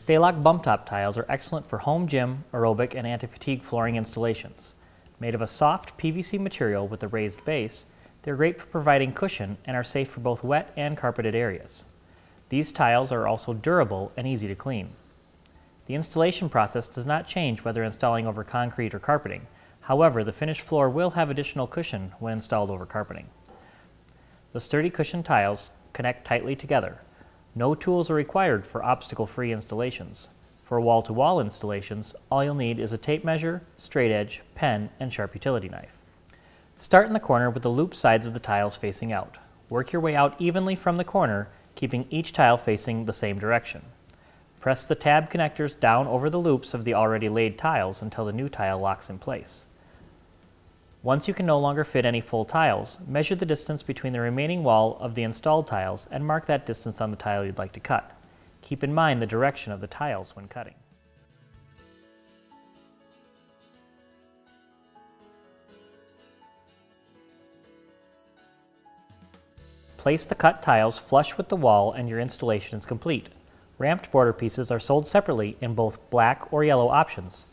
StayLock Bump Top tiles are excellent for home gym, aerobic, and anti-fatigue flooring installations. Made of a soft PVC material with a raised base, they're great for providing cushion and are safe for both wet and carpeted areas. These tiles are also durable and easy to clean. The installation process does not change whether installing over concrete or carpeting. However, the finished floor will have additional cushion when installed over carpeting. The sturdy cushion tiles connect tightly together. No tools are required for obstacle-free installations. For wall-to-wall installations, all you'll need is a tape measure, straight edge, pen, and sharp utility knife. Start in the corner with the loop sides of the tiles facing out. Work your way out evenly from the corner, keeping each tile facing the same direction. Press the tab connectors down over the loops of the already laid tiles until the new tile locks in place. Once you can no longer fit any full tiles, measure the distance between the remaining wall of the installed tiles and mark that distance on the tile you'd like to cut. Keep in mind the direction of the tiles when cutting. Place the cut tiles flush with the wall and your installation is complete. Ramped border pieces are sold separately in both black or yellow options.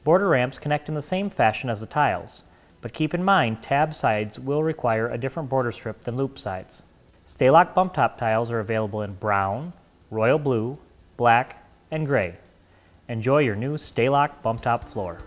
Border ramps connect in the same fashion as the tiles, but keep in mind tab sides will require a different border strip than loop sides. StayLock Bump Top tiles are available in brown, royal blue, black, and gray. Enjoy your new StayLock Bump Top floor.